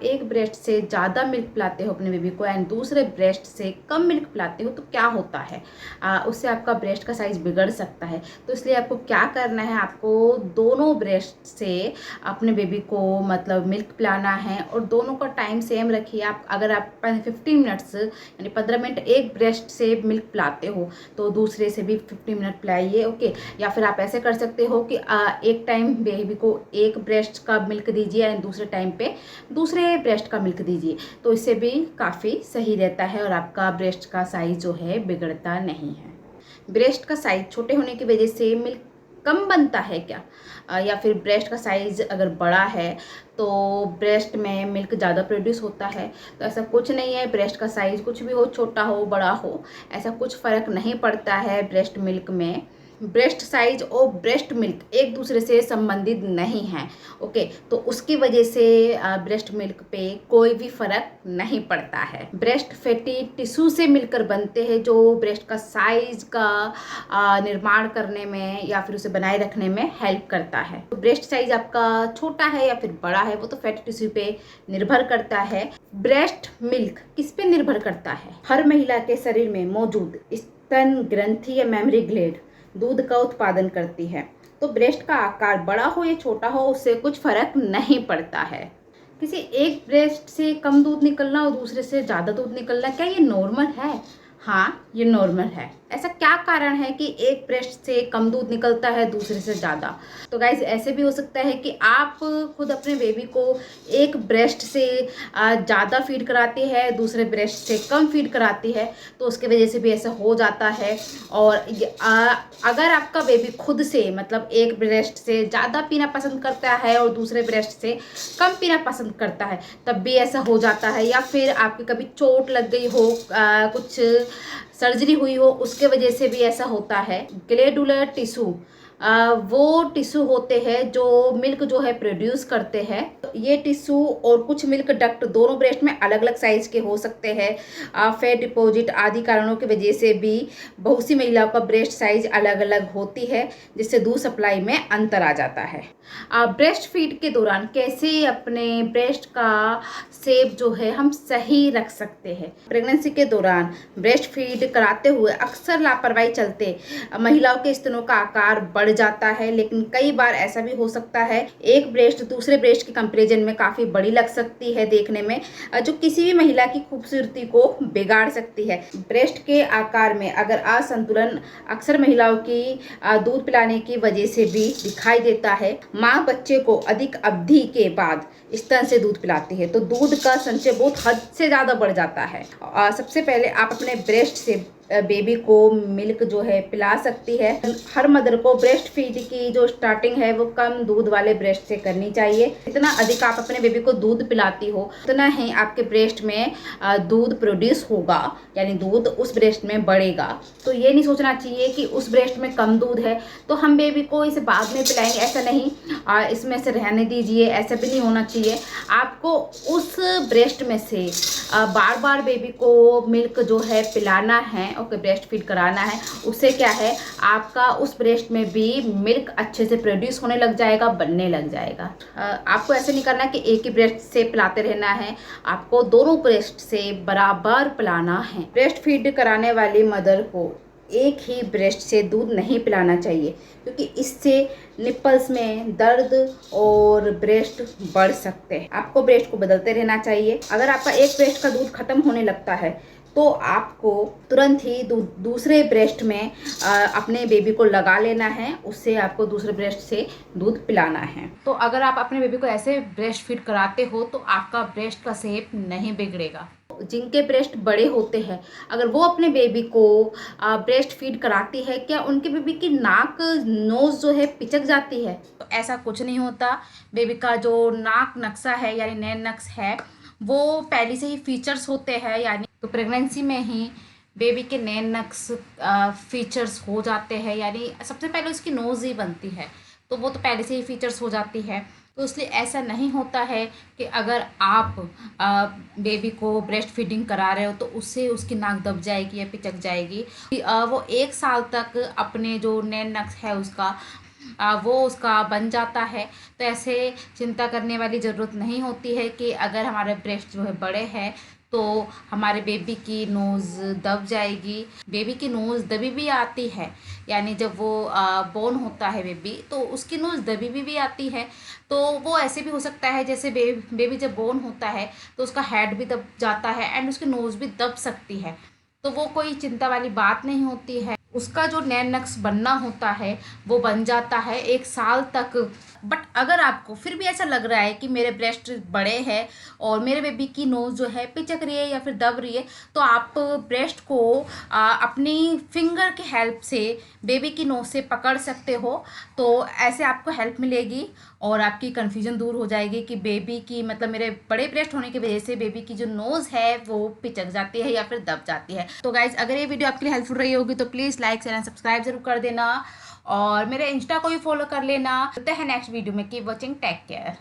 एक ब्रेस्ट से ज़्यादा मिल्क पिलाते हो अपने बेबी को एंड दूसरे ब्रेस्ट से कम मिल्क पिलाते हो तो क्या होता है, उससे आपका ब्रेस्ट का साइज़ बिगड़ सकता है। तो इसलिए आपको क्या करना है, आपको दोनों ब्रेस्ट से अपने बेबी को मतलब मिल्क पिलाना है और दोनों का टाइम सेम रखिए। आप अगर आप 15 मिनट्स यानी 15 मिनट एक ब्रेस्ट से मिल्क पिलाते हो तो दूसरे से भी 15 मिनट पिलाइए, ओके। या फिर आप ऐसे कर सकते हो कि एक टाइम बेबी को एक ब्रेस्ट का मिल्क दीजिए एंड दूसरे टाइम पे दूसरे ब्रेस्ट का मिल्क दीजिए, तो इससे भी काफ़ी सही रहता है और आपका ब्रेस्ट का साइज़ जो है बिगड़ता नहीं है। ब्रेस्ट का साइज़ छोटे होने की वजह से मिल्क कम बनता है क्या, या फिर ब्रेस्ट का साइज़ अगर बड़ा है तो ब्रेस्ट में मिल्क ज़्यादा प्रोड्यूस होता है? तो ऐसा कुछ नहीं है। ब्रेस्ट का साइज़ कुछ भी हो, छोटा हो बड़ा हो, ऐसा कुछ फ़र्क नहीं पड़ता है ब्रेस्ट मिल्क में। ब्रेस्ट साइज और ब्रेस्ट मिल्क एक दूसरे से संबंधित नहीं हैं, ओके। तो उसकी वजह से ब्रेस्ट मिल्क पे कोई भी फ़र्क नहीं पड़ता है। ब्रेस्ट फैटी टिश्यू से मिलकर बनते हैं जो ब्रेस्ट का साइज़ का निर्माण करने में या फिर उसे बनाए रखने में हेल्प करता है। तो ब्रेस्ट साइज आपका छोटा है या फिर बड़ा है वो तो फैटी टिश्यू पे निर्भर करता है। ब्रेस्ट मिल्क किस पे निर्भर करता है? हर महिला के शरीर में मौजूद स्तन ग्रंथि या मेमरी ग्लैंड दूध का उत्पादन करती है। तो ब्रेस्ट का आकार बड़ा हो या छोटा हो उससे कुछ फर्क नहीं पड़ता है। किसी एक ब्रेस्ट से कम दूध निकलना और दूसरे से ज़्यादा दूध निकलना, क्या ये नॉर्मल है? हाँ, ये नॉर्मल है। ऐसा क्या कारण है कि एक ब्रेस्ट से कम दूध निकलता है दूसरे से ज़्यादा? तो गाइज ऐसे भी हो सकता है कि आप खुद अपने बेबी को एक ब्रेस्ट से ज़्यादा फीड कराती है, दूसरे ब्रेस्ट से कम फीड कराती है, तो उसकी वजह से भी ऐसा हो जाता है। और अगर आपका बेबी खुद से मतलब एक ब्रेस्ट से ज़्यादा पीना पसंद करता है और दूसरे ब्रेस्ट से कम पीना पसंद करता है तब भी ऐसा हो जाता है। या फिर आपकी कभी चोट लग गई हो, कुछ सर्जरी हुई हो, उसके वजह से भी ऐसा होता है। ग्लैंडुलर टिश्यू वो टिश्यू होते हैं जो मिल्क जो है प्रोड्यूस करते हैं। ये टिश्यू और कुछ मिल्क डक्ट दोनों ब्रेस्ट में अलग अलग साइज के हो सकते हैं। फैट डिपॉजिट आदि कारणों की वजह से भी बहुत सी महिलाओं का ब्रेस्ट साइज अलग अलग होती है, जिससे दूध सप्लाई में अंतर आ जाता है। ब्रेस्ट फीड के दौरान कैसे अपने ब्रेस्ट का शेप जो है हम सही रख सकते हैं? प्रेगनेंसी के दौरान ब्रेस्ट फीड कराते हुए अक्सर लापरवाही चलते महिलाओं के स्तनों का आकार बढ़ जाता है, लेकिन कई बार ऐसा भी हो सकता है एक ब्रेस्ट दूसरे ब्रेस्ट के कंपैरिजन में काफ़ी बड़ी लग सकती है देखने में, जो किसी भी महिला की खूबसूरती को बिगाड़ सकती है। ब्रेस्ट के आकार में अगर असंतुलन अक्सर महिलाओं की दूध पिलाने की वजह से भी दिखाई देता है। माँ बच्चे को अधिक अवधि के बाद स्तन से दूध पिलाती है तो दूध का संचय बहुत हद से ज़्यादा बढ़ जाता है। सबसे पहले आप अपने ब्रेस्ट से बेबी को मिल्क जो है पिला सकती है। हर मदर को ब्रेस्ट फीड की जो स्टार्टिंग है वो कम दूध वाले ब्रेस्ट से करनी चाहिए। जितना अधिक आप अपने बेबी को दूध पिलाती हो उतना ही आपके ब्रेस्ट में दूध प्रोड्यूस होगा, यानी दूध उस ब्रेस्ट में बढ़ेगा। तो ये नहीं सोचना चाहिए कि उस ब्रेस्ट में कम दूध है तो हम बेबी को इसे बाद में पिलाएंगे, ऐसा नहीं। इसमें से रहने दीजिए, ऐसा भी नहीं होना चाहिए। आपको उस ब्रेस्ट में से बार बार बेबी को मिल्क जो है पिलाना है, ओके, ब्रेस्ट फीड कराना है। उससे क्या है, आपका उस ब्रेस्ट में भी मिल्क अच्छे से प्रोड्यूस होने लग जाएगा, बनने लग जाएगा। आपको ऐसे नहीं करना कि एक ही ब्रेस्ट से पिलाते रहना है, आपको दोनों ब्रेस्ट से बराबर पिलाना है। ब्रेस्ट फीड कराने वाली मदर को एक ही ब्रेस्ट से दूध नहीं पिलाना चाहिए क्योंकि इससे निपल्स में दर्द और ब्रेस्ट बढ़ सकते हैं। आपको ब्रेस्ट को बदलते रहना चाहिए। अगर आपका एक ब्रेस्ट का दूध खत्म होने लगता है तो आपको तुरंत ही दूसरे ब्रेस्ट में अपने बेबी को लगा लेना है, उससे आपको दूसरे ब्रेस्ट से दूध पिलाना है। तो अगर आप अपने बेबी को ऐसे ब्रेस्ट फीड कराते हो तो आपका ब्रेस्ट का शेप नहीं बिगड़ेगा। जिनके ब्रेस्ट बड़े होते हैं अगर वो अपने बेबी को ब्रेस्ट फीड कराती है, क्या उनके बेबी की नाक नोज़ जो है पिचक जाती है? तो ऐसा कुछ नहीं होता। बेबी का जो नाक नक्शा है यानी नैन नक्श है वो पहले से ही फीचर्स होते हैं, यानी तो प्रेगनेंसी में ही बेबी के नैन नक्श फीचर्स हो जाते हैं, यानी सबसे पहले उसकी नोज़ ही बनती है तो वो तो पहले से ही फीचर्स हो जाती है। तो इसलिए ऐसा नहीं होता है कि अगर आप बेबी को ब्रेस्ट फीडिंग करा रहे हो तो उससे उसकी नाक दब जाएगी या पिचक जाएगी। वो 1 साल तक अपने जो नैन नक्श है उसका वो उसका बन जाता है। तो ऐसे चिंता करने वाली ज़रूरत नहीं होती है कि अगर हमारे ब्रेस्ट जो है बड़े हैं तो हमारे बेबी की नोज़ दब जाएगी। बेबी की नोज़ दबी भी आती है, यानी जब वो बोर्न होता है बेबी तो उसकी नोज़ दबी भी आती है। तो वो ऐसे भी हो सकता है जैसे बेबी जब बोर्न होता है तो उसका हेड भी दब जाता है एंड उसकी नोज़ भी दब सकती है। तो वो कोई चिंता वाली बात नहीं होती है। उसका जो नए नक्श बनना होता है वो बन जाता है 1 साल तक। बट अगर आपको फिर भी ऐसा लग रहा है कि मेरे ब्रेस्ट बड़े हैं और मेरे बेबी की नोज़ जो है पिचक रही है या फिर दब रही है, तो आप ब्रेस्ट को अपनी फिंगर की हेल्प से बेबी की नोज़ से पकड़ सकते हो। तो ऐसे आपको हेल्प मिलेगी और आपकी कन्फ्यूजन दूर हो जाएगी कि बेबी की मतलब मेरे बड़े ब्रेस्ट होने की वजह से बेबी की जो नोज़ है वो पिचक जाती है या फिर दब जाती है। तो गाइज, अगर ये वीडियो आपके लिए हेल्पफुल रही होगी तो please like share and subscribe जरूर कर देना और मेरे इंस्टा को भी फॉलो कर लेना। मिलते हैं नेक्स्ट वीडियो में। Keep watching, take care.